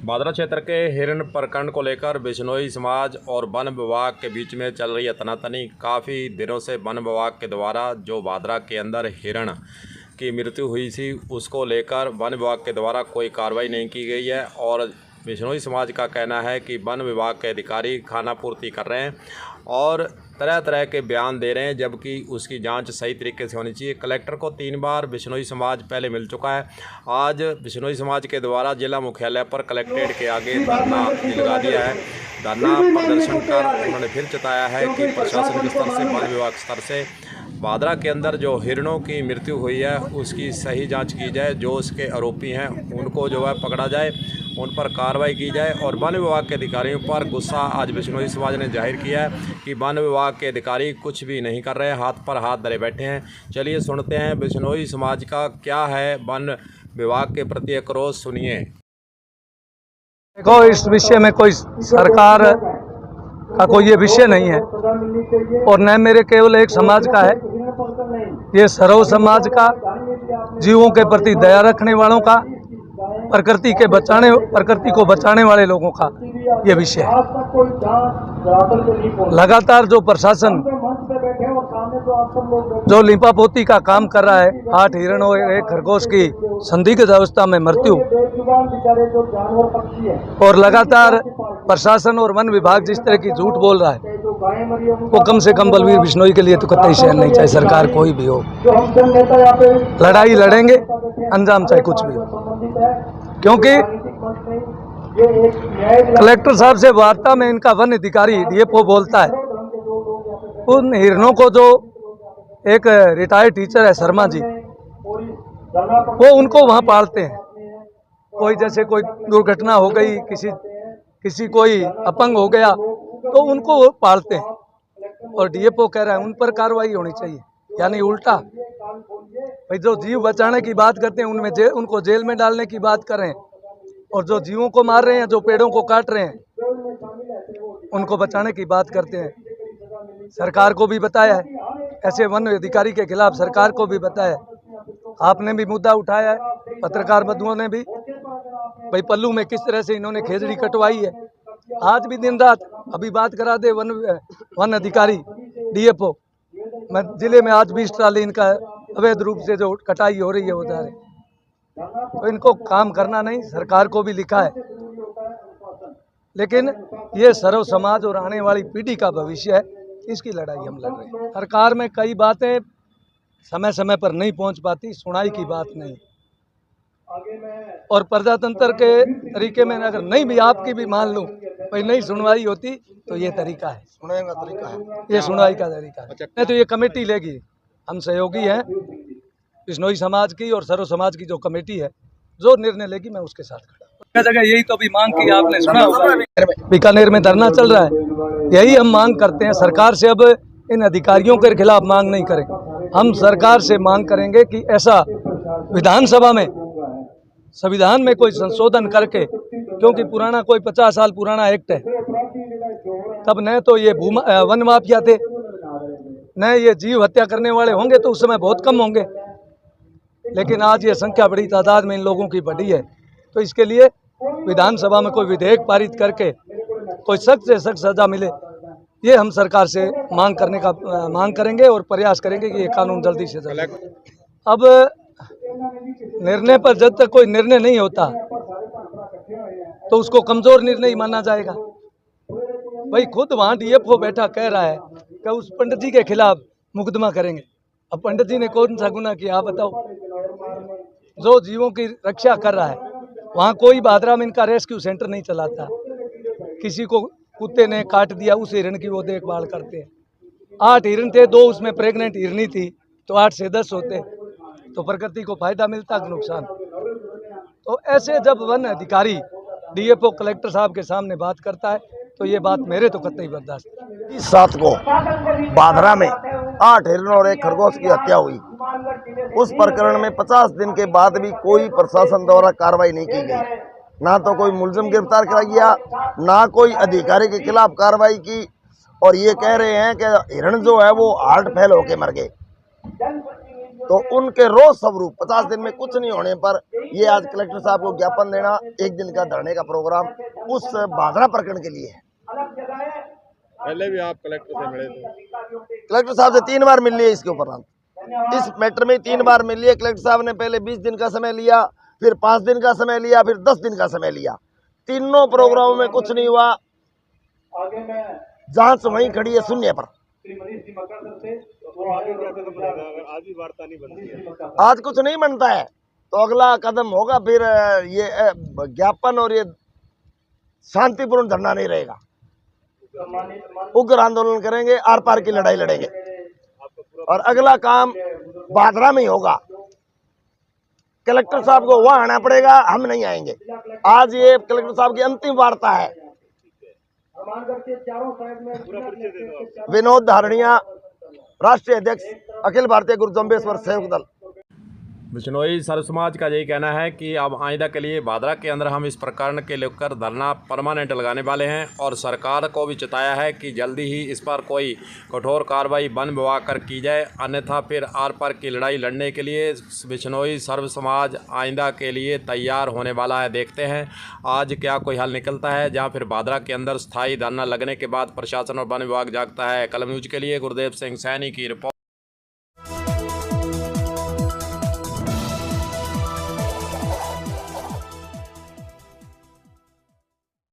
भादरा क्षेत्र के हिरण प्रकरण को लेकर बिश्नोई समाज और वन विभाग के बीच में चल रही है तनातनी। काफ़ी दिनों से वन विभाग के द्वारा जो भादरा के अंदर हिरण की मृत्यु हुई थी उसको लेकर वन विभाग के द्वारा कोई कार्रवाई नहीं की गई है और बिश्नोई समाज का कहना है कि वन विभाग के अधिकारी खाना पूर्ति कर रहे हैं और तरह तरह के बयान दे रहे हैं, जबकि उसकी जांच सही तरीके से होनी चाहिए। कलेक्टर को 3 बार बिश्नोई समाज पहले मिल चुका है। आज बिश्नोई समाज के द्वारा जिला मुख्यालय पर कलेक्ट्रेट के आगे धरना लगा दिया है। धरना प्रदर्शन कर उन्होंने फिर जताया है कि प्रशासन के स्तर से, वन विभाग स्तर से भादरा के अंदर जो हिरणों की मृत्यु हुई है उसकी सही जांच की जाए, जो उसके आरोपी हैं उनको जो है पकड़ा जाए, उन पर कार्रवाई की जाए। और वन विभाग के अधिकारियों पर गुस्सा आज बिश्नोई समाज ने जाहिर किया है कि वन विभाग के अधिकारी कुछ भी नहीं कर रहे, हाथ पर हाथ धरे बैठे हैं। चलिए सुनते हैं बिश्नोई समाज का क्या है वन विभाग के प्रति आक्रोश, सुनिए। देखो, इस विषय में कोई सरकार का कोई ये विषय नहीं है और न मेरे केवल एक समाज का है, ये सर्व समाज का, जीवों के प्रति दया रखने वालों का, प्रकृति को बचाने वाले लोगों का ये विषय है। लगातार जो प्रशासन जो लिपापोती का काम कर रहा है, 8 हिरणों और 1 खरगोश की संदिग्ध अवस्था में मृत्यु, और लगातार प्रशासन और वन विभाग जिस तरह की झूठ बोल रहा है, वो कम से कम बलवीर बिश्नोई के लिए तो कतई सहन नहीं, चाहे सरकार कोई भी हो। लड़ाई लड़ेंगे, अंजाम चाहे कुछ भी हो, क्योंकि कलेक्टर साहब से वार्ता में इनका वन अधिकारी डीएफओ बोलता है उन हिरणों को, जो एक रिटायर्ड टीचर है शर्मा जी, वो उनको वहाँ पालते हैं। कोई जैसे कोई दुर्घटना हो गई, किसी कोई अपंग हो गया तो उनको वो पालते हैं और डीएफओ कह रहा है उन पर कार्रवाई होनी चाहिए। यानी उल्टा, भाई जो जीव बचाने की बात करते हैं उनमें उनको जेल में डालने की बात कर रहे हैं, और जो जीवों को मार रहे हैं, जो पेड़ों को काट रहे हैं, उनको बचाने की बात करते हैं। सरकार को भी बताया है, ऐसे वन अधिकारी के खिलाफ सरकार को भी बताया है। आपने भी मुद्दा उठाया है, पत्रकार बंधुओं ने भी, भाई पल्लू में किस तरह से इन्होंने खेजड़ी कटवाई है। आज भी दिन रात अभी बात करा दे वन अधिकारी डीएफओ, मैं जिले में आज 20 ट्राली इनका अवैध रूप से जो कटाई हो रही है वो जा रही, तो इनको काम करना नहीं। सरकार को भी लिखा है, लेकिन ये सर्व समाज और आने वाली पीढ़ी का भविष्य है, इसकी लड़ाई हम लड़ रहे हैं। सरकार में कई बातें समय समय पर नहीं पहुंच पाती, सुनाई की बात नहीं, और प्रजातंत्र के तरीके में अगर नहीं भी आपकी भी मान लूं भाई नहीं सुनवाई होती तो ये तरीका है, सुनाई का तरीका है, ये सुनवाई का तरीका है। नहीं तो ये कमेटी लेगी, हम सहयोगी हैं बिश्नोई समाज की और सर्व समाज की जो कमेटी है, जो निर्णय लेगी मैं उसके साथ खड़ा। जगह यही तो भी मांग की आपने सुना होगा, बीकानेर में धरना चल रहा है, यही हम मांग करते हैं सरकार से। अब इन अधिकारियों के खिलाफ मांग नहीं करें, हम सरकार से मांग करेंगे कि ऐसा विधानसभा में, संविधान में कोई संशोधन करके, क्योंकि पुराना कोई 50 साल पुराना एक्ट है, तब न तो ये वन माफिया थे, न ये जीव हत्या करने वाले होंगे तो उस समय बहुत कम होंगे, लेकिन आज ये संख्या बड़ी तादाद में इन लोगों की बढ़ी है। तो इसके लिए विधानसभा में कोई विधेयक पारित करके कोई सख्त से सख्त सजा मिले, ये हम सरकार से मांग करेंगे और प्रयास करेंगे कि ये कानून जल्दी से जल्दी। अब निर्णय पर जब तक कोई निर्णय नहीं होता तो उसको कमजोर निर्णय माना जाएगा। भाई खुद वहाँ डीएफओ बैठा कह रहा है कि उस पंडित जी के खिलाफ मुकदमा करेंगे। अब पंडित जी ने कौन सा गुनाह किया आप बताओ? जो जीवों की रक्षा कर रहा है, वहाँ कोई भादरा में इनका रेस्क्यू सेंटर नहीं चलाता, किसी को कुत्ते ने काट दिया उस हिरण की वो देखभाल करते हैं। 8 हिरण थे, 2 उसमें प्रेग्नेंट हिरनी थी, तो 8 से 10 होते, तो प्रकृति को फायदा मिलता कि नुकसान? तो ऐसे जब वन अधिकारी डीएफओ कलेक्टर साहब के सामने बात करता है तो ये बात मेरे तो कतई बर्दाश्त नहीं। इस 7 को भादरा में 8 हिरणों और 1 खरगोश की हत्या हुई, उस प्रकरण में 50 दिन के बाद भी कोई प्रशासन द्वारा कार्रवाई नहीं की गई, ना तो कोई मुलजिम गिरफ्तार किया गया, ना कोई अधिकारी के खिलाफ कार्रवाई की, और ये कह रहे हैं कि हिरण जो है वो हार्ट फेल होके मर गए। तो उनके रोज स्वरूप 50 दिन में कुछ नहीं होने पर ये आज कलेक्टर साहब को ज्ञापन देना, एक दिन का धरने का प्रोग्राम उस भादरा प्रकरण के लिए है। पहले भी आप कलेक्टर से मिले थे? कलेक्टर साहब से 3 बार मिल लिए इसके ऊपर, इस मैटर में 3 बार मिल लिए। कलेक्टर साहब ने पहले 20 दिन का समय लिया, फिर 5 दिन का समय लिया, फिर 10 दिन का समय लिया। तीनों प्रोग्रामों में कुछ नहीं हुआ, जांच वहीं खड़ी है शून्य पर। आज कुछ नहीं बनता है तो अगला कदम होगा फिर ये ज्ञापन, और ये शांतिपूर्ण धरना नहीं रहेगा, उग्र आंदोलन करेंगे, आर पार की लड़ाई लड़ेंगे और अगला काम भादरा में ही होगा। कलेक्टर साहब को वहां आना पड़ेगा, हम नहीं आएंगे। आज ये कलेक्टर साहब की अंतिम वार्ता है। विनोद धारणिया, राष्ट्रीय अध्यक्ष अखिल भारतीय गुरु जम्बेश्वर सेवक दल। बिश्नोई सर्व समाज का यही कहना है कि अब आइंदा के लिए भादरा के अंदर हम इस प्रकरण के लेकर धरना परमानेंट लगाने वाले हैं और सरकार को भी चेताया है कि जल्दी ही इस पर कोई कठोर कार्रवाई वन विभाग कर की जाए, अन्यथा फिर आर पार की लड़ाई लड़ने के लिए बिश्नोई सर्व समाज आइंदा के लिए तैयार होने वाला है। देखते हैं आज क्या कोई हल निकलता है, जहाँ फिर भादरा के अंदर स्थायी धरना लगने के बाद प्रशासन और वन विभाग जागता है। कलम न्यूज के लिए गुरुदेव सिंह सैनी की रिपोर्ट।